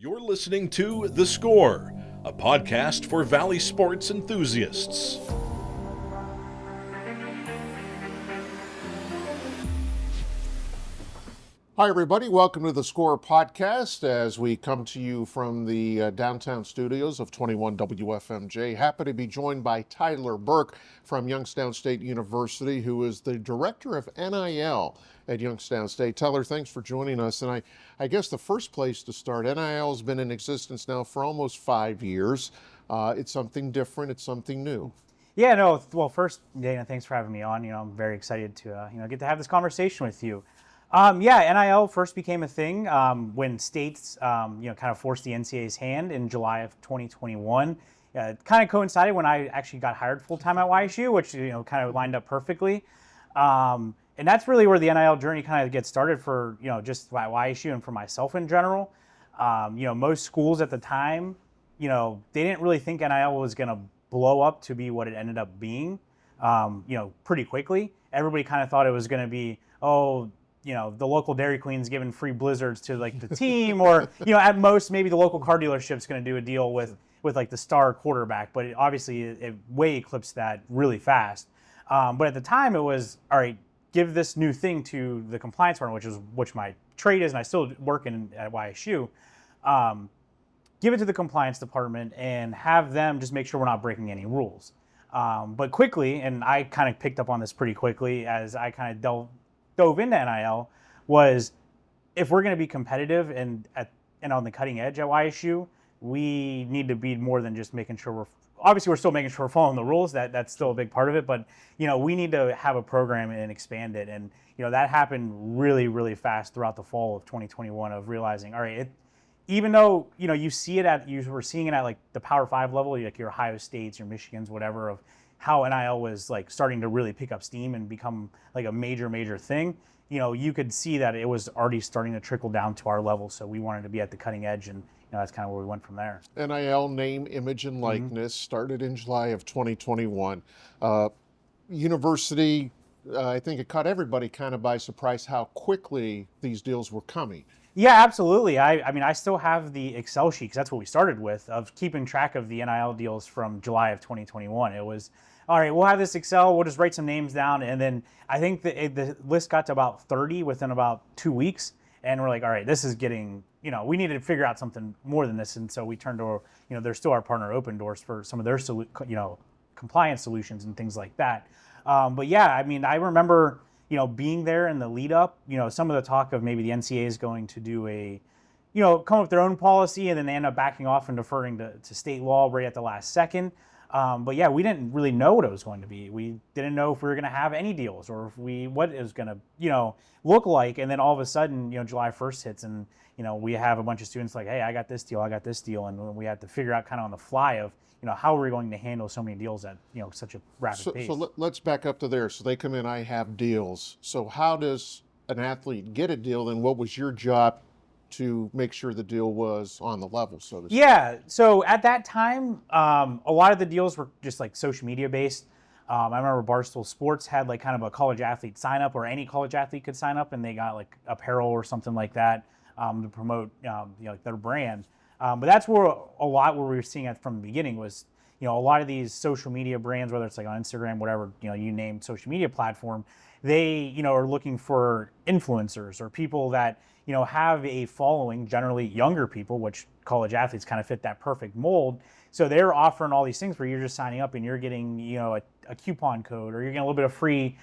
You're listening to The Score, a podcast for Valley sports enthusiasts. Hi, everybody. Welcome to The Score podcast as we come to you from the downtown studios of 21 WFMJ. Happy to be joined by Tyler Burk from Youngstown State University, who is the director of NIL at Youngstown State. Tyler, thanks for joining us. And I guess the first place to start, NIL has been in existence now for almost 5 years. It's something different. It's something new. Yeah, no. Well, first, Dana, thanks for having me on. I'm very excited to get to have this conversation with you. NIL first became a thing when states kind of forced the NCAA's hand in July of 2021. It kind of coincided when I actually got hired full time at YSU, which kind of lined up perfectly. And that's really where the NIL journey kind of gets started for just at YSU and for myself in general. Most schools at the time, they didn't really think NIL was going to blow up to be what it ended up being. Pretty quickly, everybody kind of thought it was going to be the local Dairy Queen's giving free blizzards to like the team, or at most maybe the local car dealership's going to do a deal with like the star quarterback. But it way eclipsed that really fast. But at the time, it was all right. Give this new thing to the compliance department, which my trade is, and I still work at YSU. Give it to the compliance department and have them just make sure we're not breaking any rules. But quickly, and I kind of picked up on this pretty quickly as I kind of dove into NIL, was if we're going to be competitive and on the cutting edge at YSU, we need to be more than just making sure we're still making sure we're following the rules. That's still a big part of it, but we need to have a program and expand it. And that happened really, really fast throughout the fall of 2021 of realizing, all right, even though you were seeing it at like the Power 5 level, like your Ohio States, your Michigans, whatever, of how NIL was like starting to really pick up steam and become like a major thing. You could see that it was already starting to trickle down to our level. So we wanted to be at the cutting edge, and that's kind of where we went from there. NIL, name, image, and likeness, started in July of 2021. University, I think it caught everybody kind of by surprise how quickly these deals were coming. Yeah, absolutely. I still have the Excel sheet, because that's what we started with, of keeping track of the NIL deals from July of 2021. It was, all right, we'll have this Excel, we'll just write some names down, and then I think the list got to about 30 within about 2 weeks, and we're like, all right, this is getting, we needed to figure out something more than this, and so we turned to, they're still our partner Open Doors for some of their, compliance solutions and things like that. But yeah, I remember, being there in the lead up, some of the talk of maybe the NCAA is going to do come up with their own policy, and then they end up backing off and deferring to state law right at the last second. But yeah, we didn't really know what it was going to be. We didn't know if we were going to have any deals or what it was going to, look like. And then all of a sudden, July 1st hits, and, we have a bunch of students like, hey, I got this deal. And we had to figure out kind of on the fly of, how are we going to handle so many deals at, such a rapid pace. So let's back up to there. So they come in, I have deals. So how does an athlete get a deal? And what was your job to make sure the deal was on the level, so to speak? Yeah, so at that time, a lot of the deals were just like social media based. I remember Barstool Sports had like kind of a college athlete sign up, or any college athlete could sign up, and they got like apparel or something like that to promote their brand. But that's where where we were seeing it from the beginning was, a lot of these social media brands, whether it's like on Instagram, whatever, you name social media platform, they, are looking for influencers or people that, have a following, generally younger people, which college athletes kind of fit that perfect mold. So they're offering all these things where you're just signing up and you're getting, a coupon code, or you're getting a little bit of free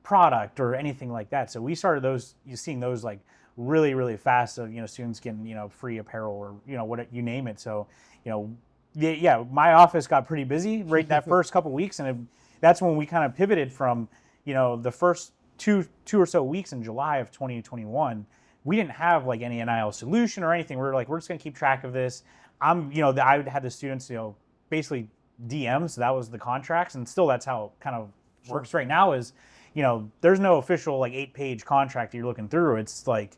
product or anything like that. So we started seeing those like really, really fast. So, students getting, free apparel or, what you name it. So, my office got pretty busy right that first couple weeks. And that's when we kind of pivoted from, the first two or so weeks in July of 2021, we didn't have like any NIL solution or anything. We were like, we're just going to keep track of this. I had the students, basically DM. So that was the contracts. And still that's how it kind of works right now is, there's no official like 8-page contract you're looking through. It's like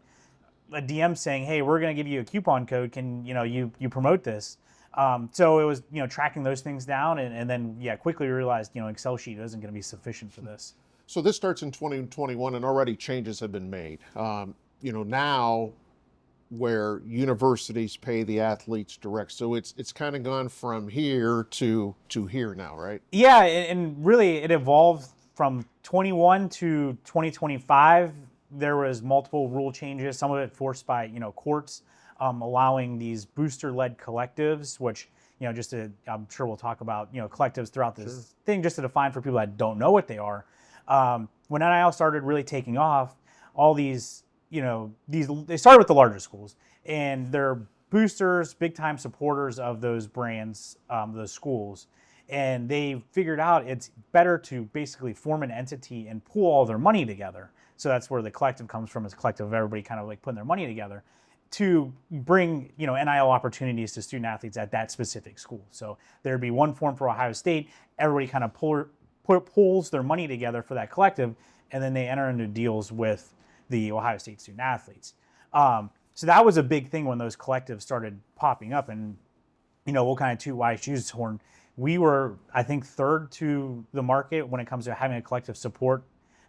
a DM saying, hey, we're going to give you a coupon code. Can, you promote this? So it was, tracking those things down. And then, quickly realized, Excel sheet isn't going to be sufficient for this. So this starts in 2021 and already changes have been made. Now where universities pay the athletes direct. So it's kind of gone from here to here now, right? Yeah, and really it evolved from 21 to 2025. There was multiple rule changes, some of it forced by courts, allowing these booster-led collectives, which I'm sure we'll talk about collectives throughout this thing, just to define for people that don't know what they are. When NIL started really taking off, all these they started with the larger schools, and they're boosters, big-time supporters of those brands, those schools. And they figured out it's better to basically form an entity and pool all their money together. So that's where the collective comes from, is a collective of everybody kind of like putting their money together to bring NIL opportunities to student athletes at that specific school. So there'd be one form for Ohio State. Everybody kind of pulls their money together for that collective, and then they enter into deals with the Ohio State student athletes. So that was a big thing when those collectives started popping up. And we'll kind of toot YSU's horn. We were, I think, third to the market when it comes to having a collective support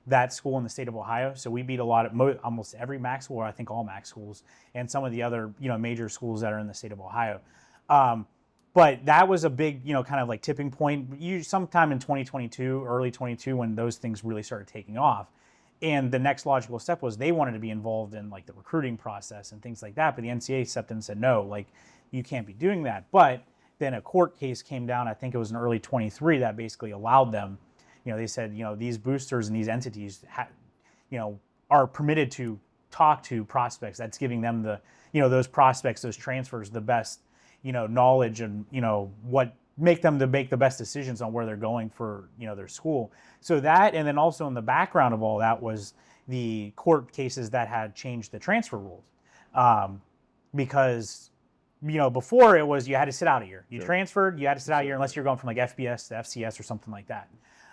that school in the state of Ohio. So we beat almost every MAC school, or I think all MAC schools, and some of the other major schools that are in the state of Ohio. But that was a big kind of like tipping point. Sometime in 2022, early 22, when those things really started taking off. And the next logical step was they wanted to be involved in like the recruiting process and things like that. But the NCAA stepped in and said, no, like you can't be doing that. But then a court case came down, I think it was in early 23, that basically allowed them, they said, these boosters and these entities, are permitted to talk to prospects. That's giving them the, those prospects, those transfers, the best, knowledge and, what make them to make the best decisions on where they're going for, their school. So that, and then also in the background of all that was the court cases that had changed the transfer rules. Because before it was you had to sit out a year. You transferred, you had to sit out a year unless you're going from like FBS to FCS or something like that.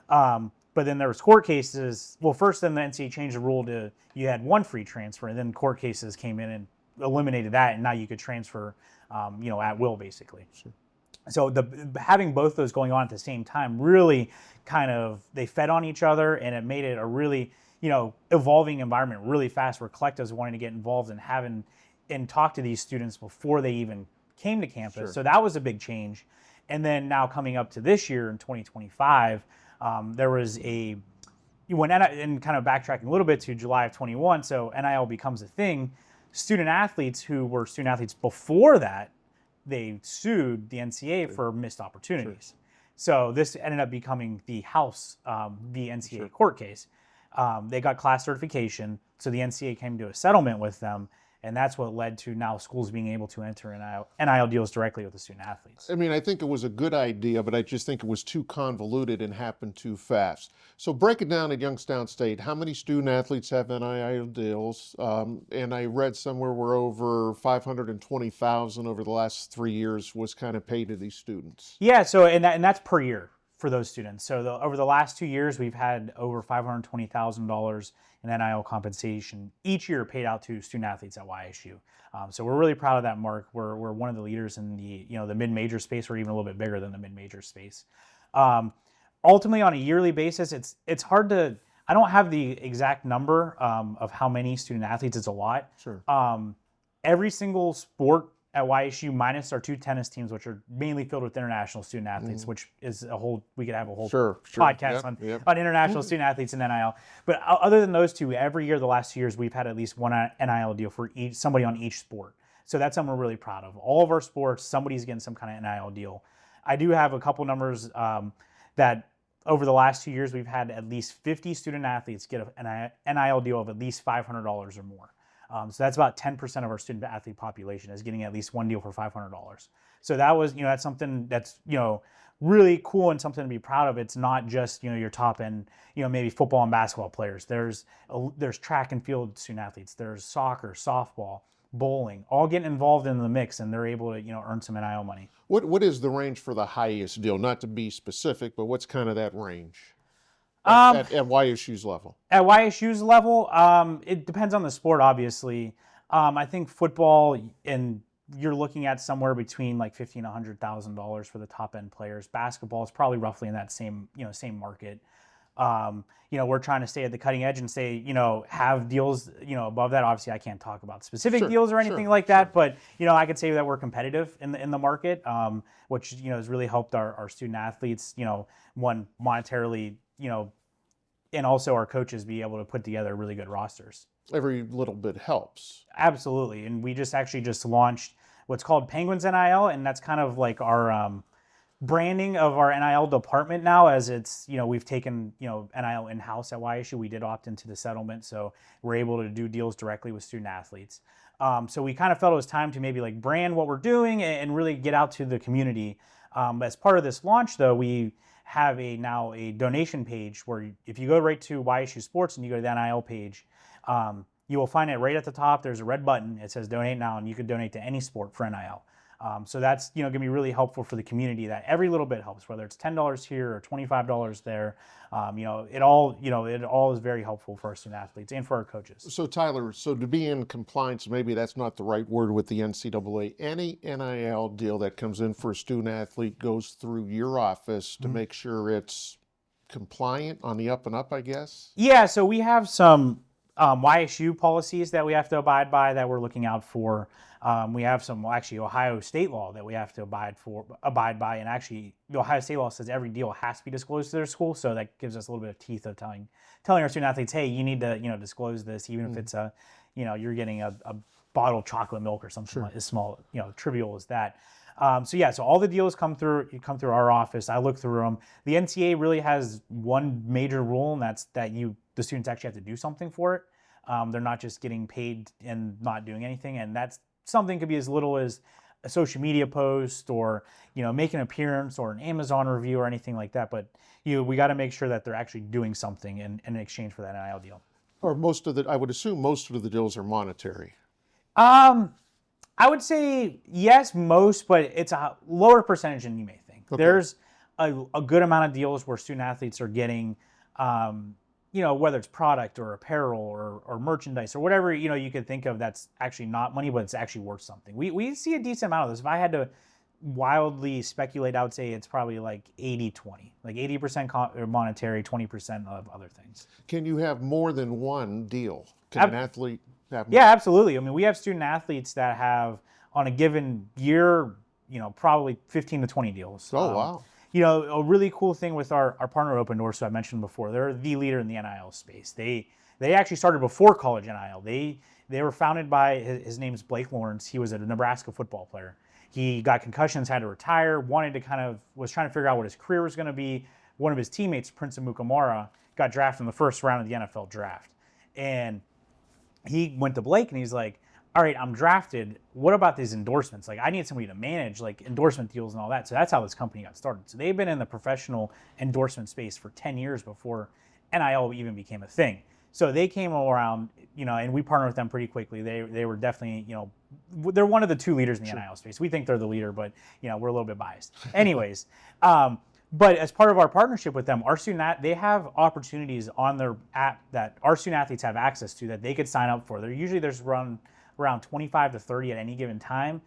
But then there was court cases. Well, first then the NCAA changed the rule to you had one free transfer, and then court cases came in and eliminated that, and now you could transfer, at will basically. Sure. So having both those going on at the same time really kind of, they fed on each other, and it made it a really, evolving environment really fast, where collectives wanting to get involved and talk to these students before they even came to campus. Sure. So that was a big change. And then now coming up to this year in 2025, there was and kind of backtracking a little bit to July of 21, so NIL becomes a thing. Student athletes who were student athletes before that, they sued the NCAA for missed opportunities. Sure. So this ended up becoming the NCAA court case. They got class certification, so the NCAA came to a settlement with them, and that's what led to now schools being able to enter NIL deals directly with the student athletes. I mean, I think it was a good idea, but I just think it was too convoluted and happened too fast. So break it down at Youngstown State. How many student athletes have NIL deals? And I read somewhere where over $520,000 over the last 3 years was kind of paid to these students. Yeah, so and that's per year for those students. So over the last 2 years, we've had over $520,000 in NIL compensation each year paid out to student athletes at YSU. So we're really proud of that mark. We're one of the leaders in the mid-major space. We're even a little bit bigger than the mid-major space. Ultimately, on a yearly basis, it's hard to. I don't have the exact number of how many student athletes. It's a lot. Sure. Every single sport at YSU, minus our two tennis teams, which are mainly filled with international student athletes, which is we could have a whole podcast on international student athletes in NIL. But other than those two, every year, the last 2 years, we've had at least one NIL deal for somebody on each sport. So that's something we're really proud of. All of our sports, somebody's getting some kind of NIL deal. I do have a couple numbers that over the last 2 years, we've had at least 50 student athletes get an NIL deal of at least $500 or more. So that's about 10% of our student athlete population is getting at least one deal for $500. So that was, that's something that's, really cool and something to be proud of. It's not just, your top end, maybe football and basketball players. There's track and field student athletes. There's soccer, softball, bowling, all getting involved in the mix, and they're able to, earn some NIL money. What is the range for the highest deal? Not to be specific, but what's kind of that range? At YSU's level? At YSU's level, it depends on the sport, obviously. I think football, and you're looking at somewhere between like $50,000 and $100,000 for the top end players. Basketball is probably roughly in that same market. We're trying to stay at the cutting edge and say, have deals, above that. Obviously, I can't talk about specific Sure, deals or anything sure, like that, but I could say that we're competitive in the market, which has really helped our student athletes, one monetarily, and also our coaches be able to put together really good rosters. Every little bit helps. Absolutely, and we just launched what's called Penguins NIL, and that's kind of like our branding of our NIL department now, as it's, we've taken, NIL in-house at YSU. We did opt into the settlement, so we're able to do deals directly with student athletes. So we kind of felt it was time to maybe like brand what we're doing and really get out to the community. As part of this launch, though, we have now a donation page where if you go right to YSU Sports and you go to the NIL page, you will find it right at the top. There's a red button. It says donate now, and you can donate to any sport for NIL. So that's going to be really helpful for the community. That every little bit helps, whether it's $10 here or $25 there. It all is very helpful for our student athletes and for our coaches. So Tyler, to be in compliance, maybe that's not the right word with the NCAA. Any NIL deal that comes in for a student athlete goes through your office to make sure it's compliant on the up and up, I guess? Yeah. So we have some YSU policies that we have to abide by that we're looking out for. We have some Ohio state law that we have to abide by, and actually the Ohio state law says every deal has to be disclosed to their school, so that gives us a little bit of teeth of telling our student athletes, hey, you need to disclose this, even if it's you're getting a bottle of chocolate milk or something like as small, trivial as that. So all the deals come through our office. I look through them. The NCAA really has one major rule, and that's that the students actually have to do something for it. They're not just getting paid and not doing anything, and that's something could be as little as a social media post or make an appearance or an Amazon review or anything like that. But we got to make sure that they're actually doing something in exchange for that NIL deal. Or I would assume most of the deals are monetary. I would say yes, most, but it's a lower percentage than you may think. Okay. There's a good amount of deals where student athletes are getting, whether it's product or apparel or merchandise or whatever, you could think of that's actually not money, but it's actually worth something. We see a decent amount of this. If I had to wildly speculate, I would say it's probably like 80-20, like 80% monetary, 20% of other things. Can you have more than one deal? Can an athlete have more? Yeah, absolutely. I mean, we have student athletes that have on a given year, probably 15 to 20 deals. Oh, wow. A really cool thing with our partner Open Doors, who I mentioned before, they're the leader in the NIL space. They actually started before college NIL. They were founded by, his name's Blake Lawrence. He was a Nebraska football player. He got concussions, had to retire, was trying to figure out what his career was going to be. One of his teammates, Prince Amukamara, got drafted in the first round of the NFL draft. And he went to Blake and he's like, all right, I'm drafted. What about these endorsements? Like, I need somebody to manage like endorsement deals and all that. So that's how this company got started. So they've been in the professional endorsement space for 10 years before NIL even became a thing. So they came around, and we partnered with them pretty quickly. They were definitely, they're one of the two leaders in the NIL space. We think they're the leader, but we're a little bit biased. Anyways, but as part of our partnership with them, they have opportunities on their app that our student athletes have access to that they could sign up for. There's around 25 to 30 at any given time.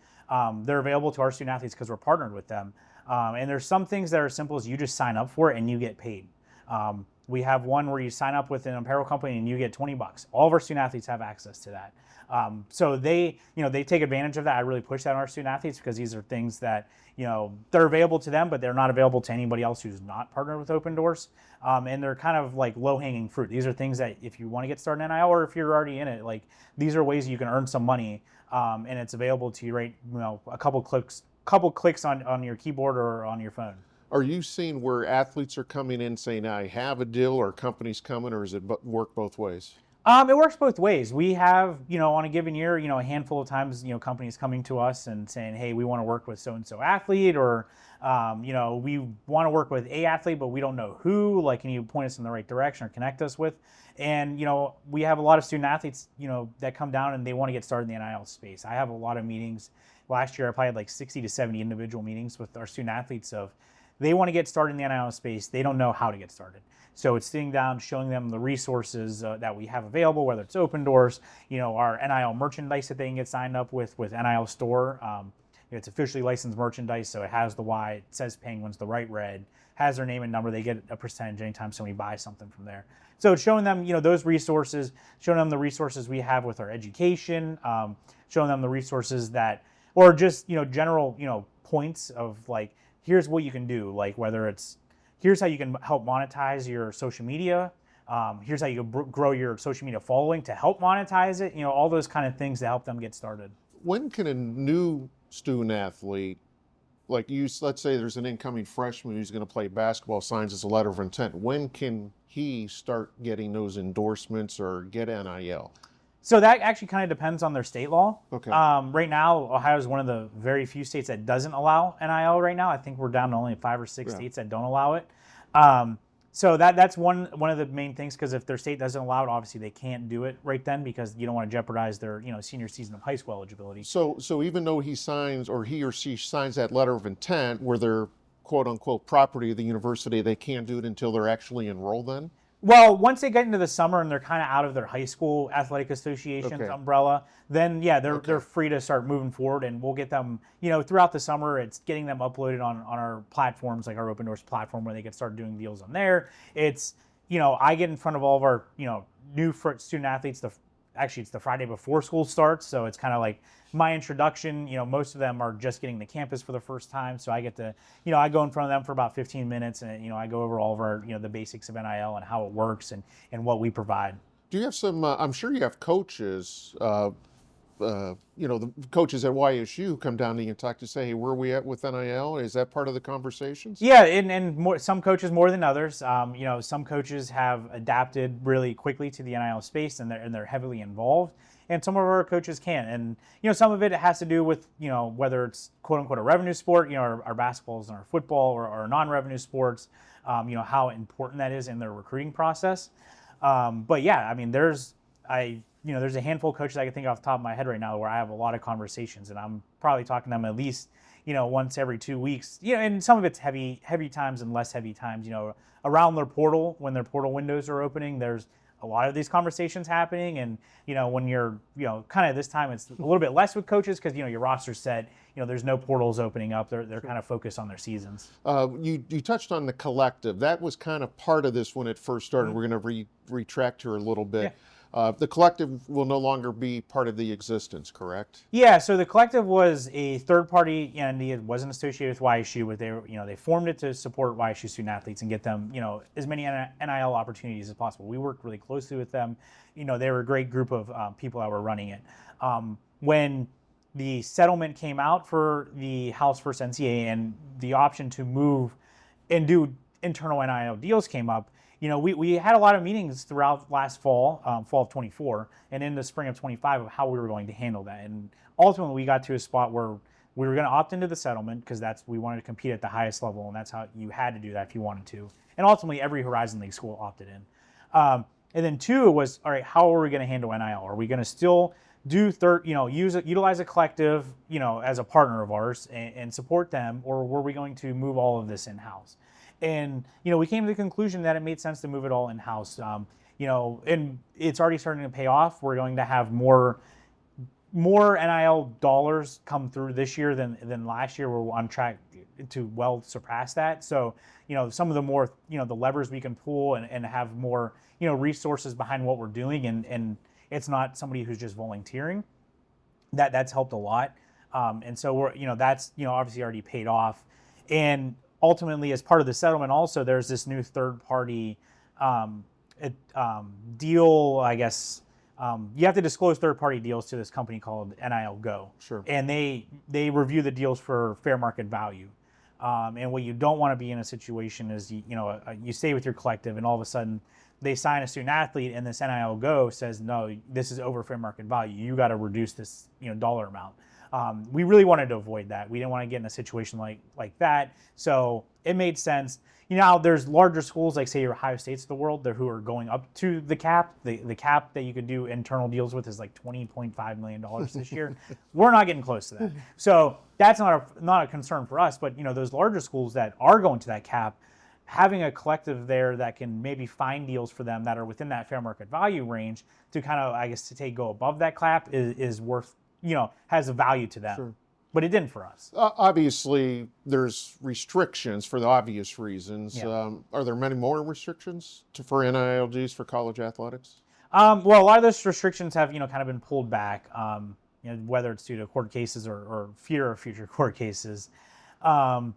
They're available to our student athletes because we're partnered with them. And there's some things that are simple as you just sign up for it and you get paid. We have one where you sign up with an apparel company and you get $20. All of our student athletes have access to that. So they take advantage of that. I really push that on our student athletes because these are things that, they're available to them, but they're not available to anybody else who's not partnered with Open Doors. And they're kind of like low-hanging fruit. These are things that if you want to get started in NIL or if you're already in it, like these are ways you can earn some money, and it's available to you right, a couple clicks on your keyboard or on your phone. Are you seeing where athletes are coming in saying, I have a deal, or companies coming, or does it work both ways? It works both ways. We have, on a given year, a handful of times, companies coming to us and saying, hey, we want to work with so-and-so athlete, or, we want to work with a athlete, but we don't know who, like, can you point us in the right direction or connect us with? And, we have a lot of student athletes, that come down and they want to get started in the NIL space. I have a lot of meetings. Last year, I probably had like 60 to 70 individual meetings with our student athletes of, they want to get started in the NIL space. They don't know how to get started. So it's sitting down, showing them the resources that we have available, whether it's Open Doors, our NIL merchandise that they can get signed up with NIL Store. it's officially licensed merchandise, so it has the Y, it says Penguins, the right red, has their name and number. They get a percentage anytime somebody buys something from there. So it's showing them, those resources, showing them the resources we have with our education, showing them the resources that, or just, general, points of like, here's what you can do. Like whether it's, here's how you can help monetize your social media. Here's how you can grow your social media following to help monetize it. All those kind of things to help them get started. When can a new student athlete, like let's say there's an incoming freshman who's going to play basketball, signs as a letter of intent, when can he start getting those endorsements or get NIL? So that actually kind of depends on their state law. Okay. Right now, Ohio is one of the very few states that doesn't allow NIL right now. I think we're down to only 5 or 6 states that don't allow it. So that's one of the main things, because if their state doesn't allow it, obviously they can't do it right then, because you don't want to jeopardize their senior season of high school eligibility. So even though he signs, or he or she signs that letter of intent where they're quote unquote property of the university, they can't do it until they're actually enrolled then? Well, once they get into the summer and they're kind of out of their high school athletic association's umbrella, then they're free to start moving forward, and we'll get them, throughout the summer. It's getting them uploaded on our platforms, like our Open Doors platform, where they can start doing deals on there. It's, I get in front of all of our, new student athletes. Actually, it's the Friday before school starts, so it's kind of like my introduction. Most of them are just getting to campus for the first time, so I get to, I go in front of them for about 15 minutes, and I go over all of our, the basics of NIL and how it works and what we provide. Do you have some? I'm sure you have coaches. The coaches at YSU come down to you and talk to say, hey, where are we at with NIL? Is that part of the conversations? Yeah, and more, some coaches more than others. Some coaches have adapted really quickly to the NIL space, and they're heavily involved. And some of our coaches can't. And some of it has to do with whether it's quote unquote a revenue sport, our basketballs and our football, or our non-revenue sports. How important that is in their recruiting process. But yeah, I mean, there's a handful of coaches I can think off the top of my head right now where I have a lot of conversations, and I'm probably talking to them at least, once every 2 weeks. And some of it's heavy times and less heavy times. Around their portal, when their portal windows are opening, there's a lot of these conversations happening. And when you're kind of this time, it's a little bit less with coaches, because your roster's set. There's no portals opening up. They're kind of focused on their seasons. You touched on the collective. That was kind of part of this when it first started. Mm-hmm. We're going to retract here a little bit. Yeah. The collective will no longer be part of the existence, correct? Yeah, so the collective was a third-party entity. It wasn't associated with YSU, but they formed it to support YSU student athletes and get them, as many NIL opportunities as possible. We worked really closely with them. They were a great group of people that were running it. When the settlement came out for the House versus NCAA and the option to move and do internal NIL deals came up, we had a lot of meetings throughout last fall, fall of 24, and in the spring of 25 of how we were going to handle that. And ultimately, we got to a spot where we were going to opt into the settlement, because we wanted to compete at the highest level, and that's how you had to do that if you wanted to. And ultimately, every Horizon League school opted in. And then 2 was, all right, how are we going to handle NIL? Are we going to still do utilize a collective, as a partner of ours and support them, or were we going to move all of this in-house? And, we came to the conclusion that it made sense to move it all in-house. And it's already starting to pay off. We're going to have more NIL dollars come through this year than last year. We're on track to well surpass that. So, some of the more, the levers we can pull and have more, resources behind what we're doing. And it's not somebody who's just volunteering. That's helped a lot. And so we're, that's, obviously already paid off. And ultimately, as part of the settlement, also there's this new third-party deal. I guess you have to disclose third-party deals to this company called NIL Go. Sure. And they review the deals for fair market value. And what you don't want to be in a situation is you stay with your collective, and all of a sudden they sign a student athlete, and this NIL Go says, no, this is over fair market value. You got to reduce this dollar amount. We really wanted to avoid that. We didn't want to get in a situation like that. So it made sense. There's larger schools like, say, your Ohio States of the world, who are going up to the cap. The cap that you could do internal deals with is like $20.5 million this year. We're not getting close to that. So that's not a concern for us. But those larger schools that are going to that cap, having a collective there that can maybe find deals for them that are within that fair market value range to kind of, I guess, go above that cap is worth, has a value to them. Sure. but it didn't for us. Obviously, there's restrictions for the obvious reasons. Yeah. Are there many more restrictions for NILGs for college athletics? Well, a lot of those restrictions have, kind of been pulled back, whether it's due to court cases or fear of future court cases. The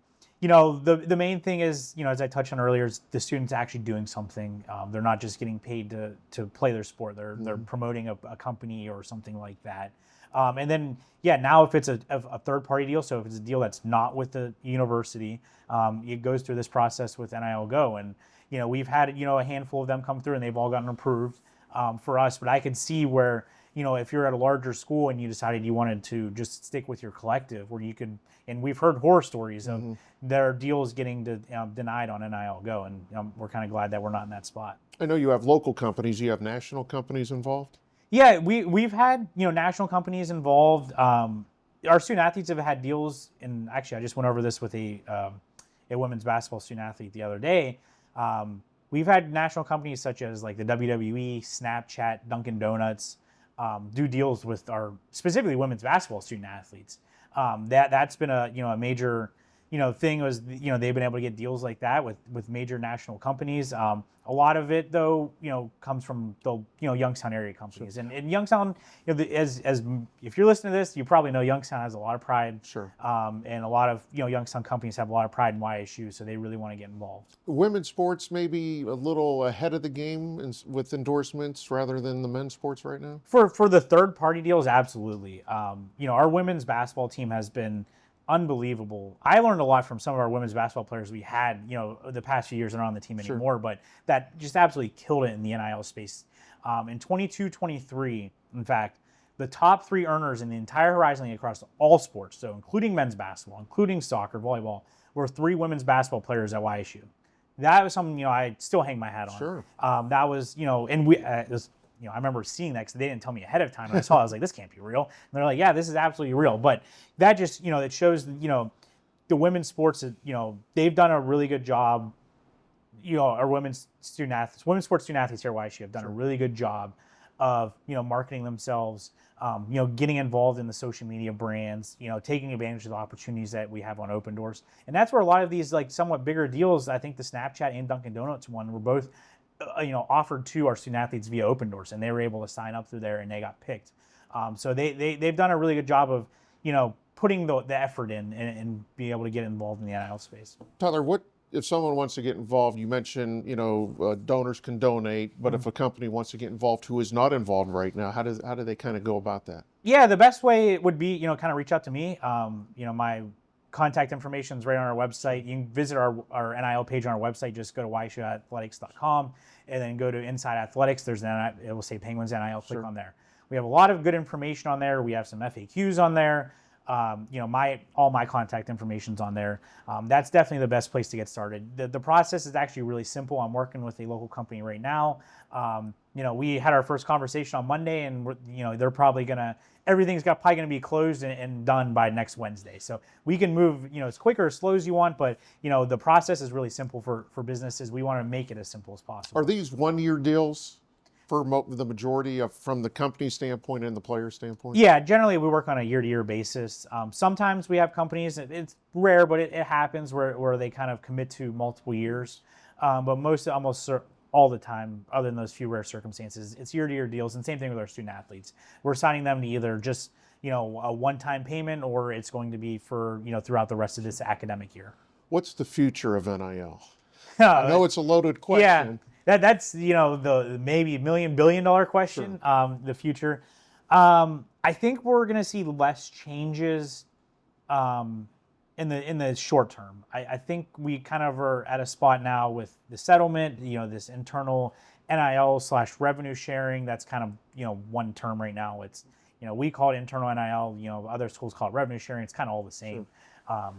main thing is, as I touched on earlier, is the students actually doing something. They're not just getting paid to play their sport. They're promoting a company or something like that. And then, now if it's a third-party deal, so if it's a deal that's not with the university, it goes through this process with NIL Go. And, we've had, a handful of them come through, and they've all gotten approved for us. But I could see where, if you're at a larger school and you decided you wanted to just stick with your collective, where you could, and we've heard horror stories of their deals getting denied on NIL Go, and we're kind of glad that we're not in that spot. I know you have local companies. You have national companies involved? Yeah, we've had national companies involved. Our student athletes have had deals, and actually I just went over this with a women's basketball student athlete the other day. We've had national companies such as like the WWE, Snapchat, Dunkin' Donuts do deals with our specifically women's basketball student athletes. That's been a major thing was they've been able to get deals like that with major national companies. A lot of it though comes from the Youngstown area companies. Sure. And Youngstown, as if you're listening to this, you probably know Youngstown has a lot of pride. Sure. And a lot of Youngstown companies have a lot of pride in YSU, so they really want to get involved. Women's sports may be a little ahead of the game with endorsements rather than the men's sports right now? For the third party deals, absolutely. Our women's basketball team has been unbelievable. I learned a lot from some of our women's basketball players we had, the past few years are not on the team anymore, but that just absolutely killed it in the NIL space. In 22-23, in fact, the top 3 earners in the entire Horizon League across all sports, so including men's basketball, including soccer, volleyball, were 3 women's basketball players at YSU. That was something, I still hang my hat on. Sure. That was, and we, it was, I remember seeing that because they didn't tell me ahead of time. And I saw it, I was like, this can't be real. And they're like, yeah, this is absolutely real. But that just, it shows, the women's sports, they've done a really good job. Our women's sports student athletes here at YSU have done a really good job of, marketing themselves, getting involved in the social media brands, taking advantage of the opportunities that we have on Open Doors. And that's where a lot of these like somewhat bigger deals, I think the Snapchat and Dunkin' Donuts one were both offered to our student athletes via Open Doors, and they were able to sign up through there, and they got picked. So they've done a really good job of putting the effort in and be able to get involved in the NIL space. Tyler, what if someone wants to get involved? You mentioned donors can donate, but if a company wants to get involved who is not involved right now, how do they kind of go about that? Yeah, the best way would be kind of reach out to me. My contact information is right on our website. You can visit our NIL page on our website. Just go to YSUathletics.com and then go to Inside Athletics. There's it will say Penguins NIL. Click on there. We have a lot of good information on there. We have some FAQs on there. All my contact information's on there. That's definitely the best place to get started. The process is actually really simple. I'm working with a local company right now. We had our first conversation on Monday, and they're probably everything's probably gonna be closed and done by next Wednesday. So we can move, as quick or as slow as you want, but the process is really simple for businesses. We want to make it as simple as possible. Are these 1-year deals for the majority from the company standpoint and the player standpoint? Yeah, generally we work on a year-to-year basis. Sometimes we have companies, it's rare, but it happens where they kind of commit to multiple years. But almost all the time, other than those few rare circumstances, it's year-to-year deals. And same thing with our student athletes. We're signing them to either just a one-time payment, or it's going to be for throughout the rest of this academic year. What's the future of NIL? I know it's a loaded question. Yeah, that's the maybe $1 million billion question. Sure. The future. I think we're going to see less changes in the short term. I think we kind of are at a spot now with the settlement, this internal NIL/revenue sharing. That's kind of one term right now. It's we call it internal NIL. Other schools call it revenue sharing. It's kind of all the same. Sure.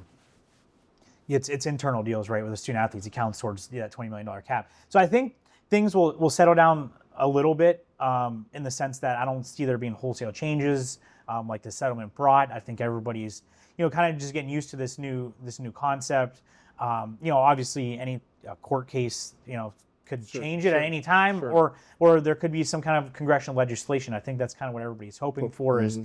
It's internal deals, right, with the student athletes. It counts towards that $20 million cap. So I think things will settle down a little bit in the sense that I don't see there being wholesale changes like the settlement brought. I think everybody's kind of just getting used to this new concept. Obviously any court case could change it at any time, or there could be some kind of congressional legislation. I think that's kind of what everybody's hoping for is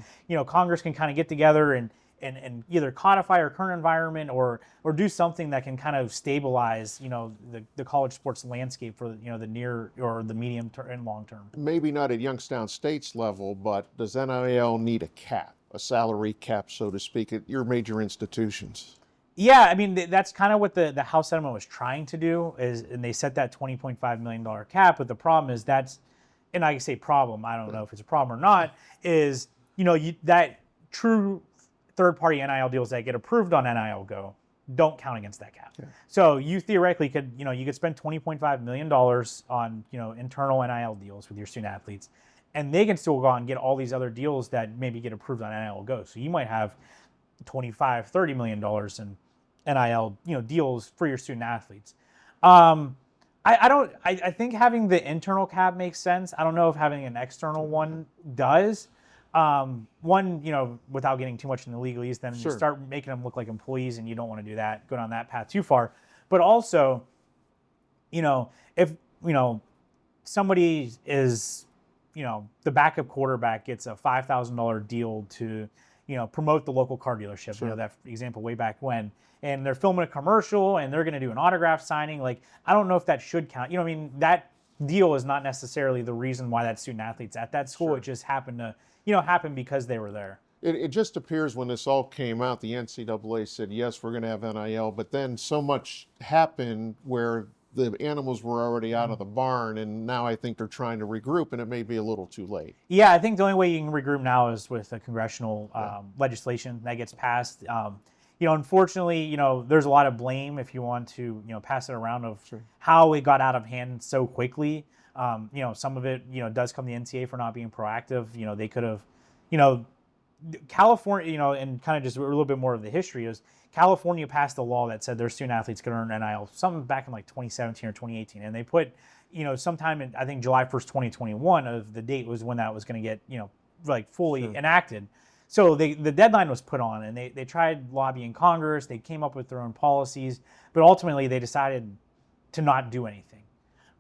Congress can kind of get together and either codify our current environment or do something that can kind of stabilize, the college sports landscape for, the near or the medium term and long term. Maybe not at Youngstown State's level, but does NIL need a cap, a salary cap, so to speak, at your major institutions? Yeah, I mean, that's kind of what the House settlement was trying to do, and they set that $20.5 million cap, but the problem is and I say problem, I don't know if it's a problem or not, is, that true third-party NIL deals that get approved on NIL Go don't count against that cap. Yeah. So you theoretically could, you could spend $20.5 million on, internal NIL deals with your student athletes, and they can still go out and get all these other deals that maybe get approved on NIL Go. So you might have $25-30 million in NIL, deals for your student athletes. I think having the internal cap makes sense. I don't know if having an external one does. One, without getting too much in the legalese, then you start making them look like employees, and you don't want to do that, go down that path too far. But also, if, somebody is, the backup quarterback gets a $5,000 deal to, promote the local car dealership, that example way back when, and they're filming a commercial and they're going to do an autograph signing. Like, I don't know if that should count. That deal is not necessarily the reason why that student athlete's at that school. It just happened to, happen because they were there. It just appears when this all came out, the NCAA said, yes, we're going to have NIL, but then so much happened where the animals were already out of the barn, and now I think they're trying to regroup, and it may be a little too late. Yeah, I think the only way you can regroup now is with a congressional legislation that gets passed. Unfortunately, there's a lot of blame if you want to, pass it around of how it got out of hand so quickly. Some of it, does come to the NCAA for not being proactive. They could have, California, and kind of just a little bit more of the history is California passed a law that said their student athletes could earn NIL, something back in like 2017 or 2018. And they put, sometime in, I think July 1st, 2021 of the date was when that was going to get, fully enacted. So the deadline was put on, and they tried lobbying Congress. They came up with their own policies, but ultimately they decided to not do anything,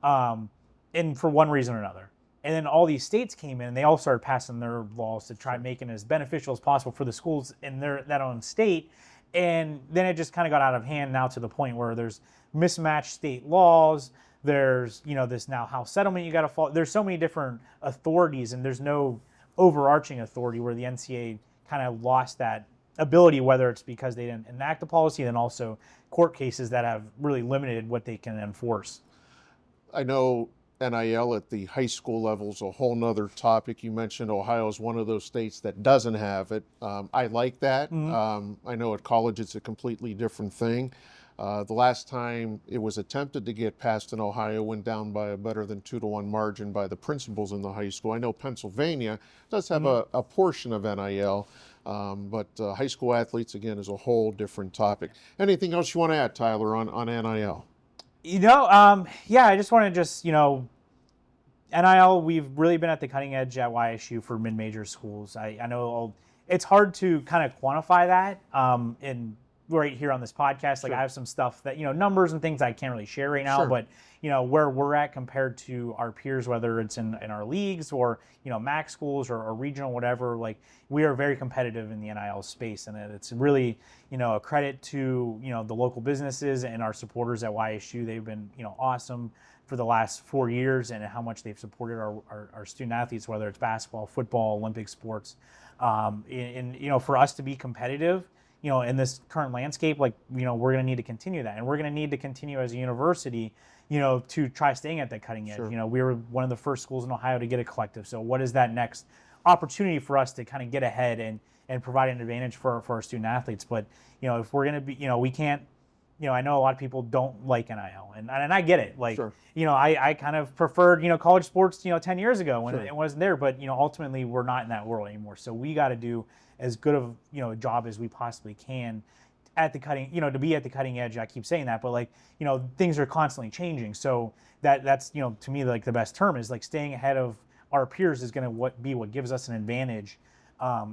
and for one reason or another. And then all these states came in, and they all started passing their laws to try making it as beneficial as possible for the schools in that own state. And then it just kind of got out of hand now to the point where there's mismatched state laws. There's, this now House settlement you got to follow. There's so many different authorities, and there's no overarching authority where the NCAA kind of lost that ability, whether it's because they didn't enact the policy, and also court cases that have really limited what they can enforce. I know NIL at the high school level is a whole nother topic. You mentioned Ohio is one of those states that doesn't have it. I like that. I know at college it's a completely different thing. The last time it was attempted to get passed in Ohio went down by a better than 2-1 margin by the principals in the high school. I know Pennsylvania does have a portion of NIL, but high school athletes, again, is a whole different topic. Anything else you want to add, Tyler, on NIL? I just want to NIL, we've really been at the cutting edge at YSU for mid-major schools. I know it's hard to kind of quantify that in right here on this podcast. Like I have some stuff that, numbers and things I can't really share right now, but, where we're at compared to our peers, whether it's in our leagues or, MAC schools or regional, whatever, like we are very competitive in the NIL space. And it's really, a credit to, the local businesses and our supporters at YSU. They've been, awesome for the last 4 years, and how much they've supported our student athletes, whether it's basketball, football, Olympic sports. For us to be competitive, in this current landscape, like, we're going to need to continue that. And we're going to need to continue as a university, to try staying at that cutting edge. We were one of the first schools in Ohio to get a collective. So what is that next opportunity for us to kind of get ahead and provide an advantage for our student athletes? But, if we're going to be, we can't, I know a lot of people don't like NIL, and I get it. Like, I kind of preferred, college sports, 10 years ago when it wasn't there. But, ultimately we're not in that world anymore. So we got to do as good of, a job as we possibly can at the cutting, to be at the cutting edge. I keep saying that, but things are constantly changing. So that's, to me, like the best term is like staying ahead of our peers is going to be what gives us an advantage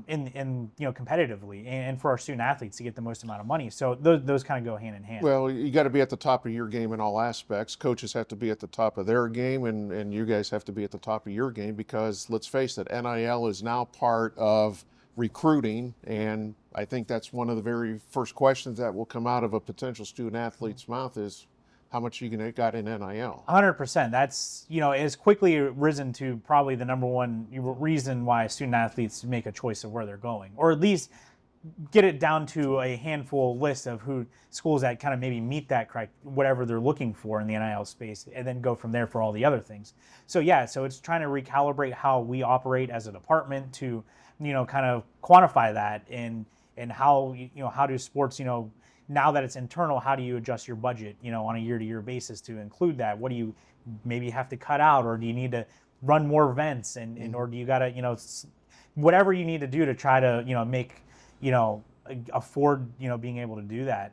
in competitively, and for our student athletes to get the most amount of money. So those kind of go hand in hand. Well, you got to be at the top of your game in all aspects. Coaches have to be at the top of their game, and you guys have to be at the top of your game, because let's face it, NIL is now part of recruiting, and I think that's one of the very first questions that will come out of a potential student athlete's mouth is how much you got in NIL. 100%. That's, it has quickly risen to probably the number one reason why student athletes make a choice of where they're going, or at least get it down to a handful list of who schools that kind of maybe meet that whatever they're looking for in the NIL space, and then go from there for all the other things. So it's trying to recalibrate how we operate as a department to, kind of quantify that, and how, how do sports, now that it's internal, how do you adjust your budget, on a year-to-year basis to include that? What do you maybe have to cut out, or do you need to run more events, and or do you got to, whatever you need to do to try to, make, afford, being able to do that.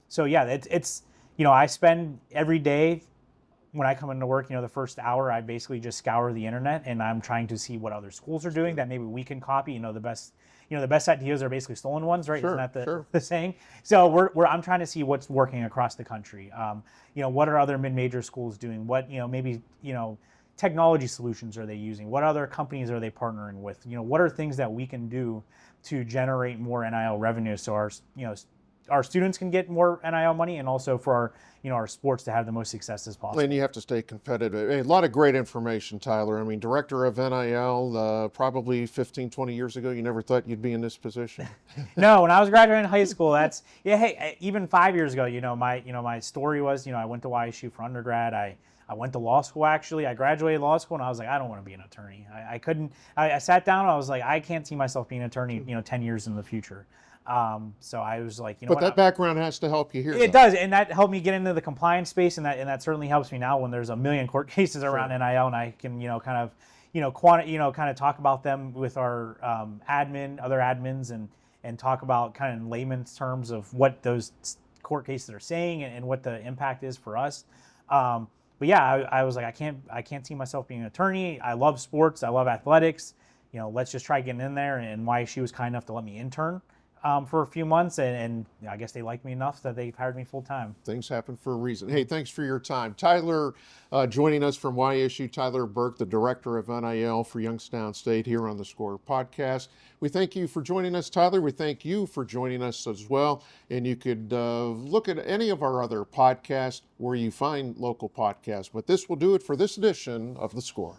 It's I spend every day when I come into work, the first hour, I basically just scour the internet, and I'm trying to see what other schools are doing that maybe we can copy. The best ideas are basically stolen ones, right? Sure, Isn't that the saying? So I'm trying to see what's working across the country. What are other mid-major schools doing? What, maybe, technology solutions are they using? What other companies are they partnering with? What are things that we can do to generate more NIL revenue, so our students can get more NIL money, and also for our, our sports to have the most success as possible. And you have to stay competitive. A lot of great information, Tyler. I mean, director of NIL, probably 15, 20 years ago, you never thought you'd be in this position. No, when I was graduating high school, hey, even 5 years ago, my story was, I went to YSU for undergrad. I went to law school, actually. I graduated law school, and I was like, I don't want to be an attorney. I sat down, and I was like, I can't see myself being an attorney, 10 years in the future. So I was like, but that background has to help you here. It does, and that helped me get into the compliance space, and that certainly helps me now when there's a million court cases around NIL, and I can, kind of talk about them with our other admins, and talk about kind of in layman's terms of what those court cases are saying, and what the impact is for us. But I was like, I can't see myself being an attorney. I love sports. I love athletics. Let's just try getting in there. And YSU was kind enough to let me intern for a few months, and I guess they liked me enough that they hired me full time. Things happen for a reason. Hey, thanks for your time. Tyler, joining us from YSU, Tyler Burk, the Director of NIL for Youngstown State, here on the Score podcast. We thank you for joining us, Tyler. We thank you for joining us as well. And you could look at any of our other podcasts where you find local podcasts. But this will do it for this edition of The Score.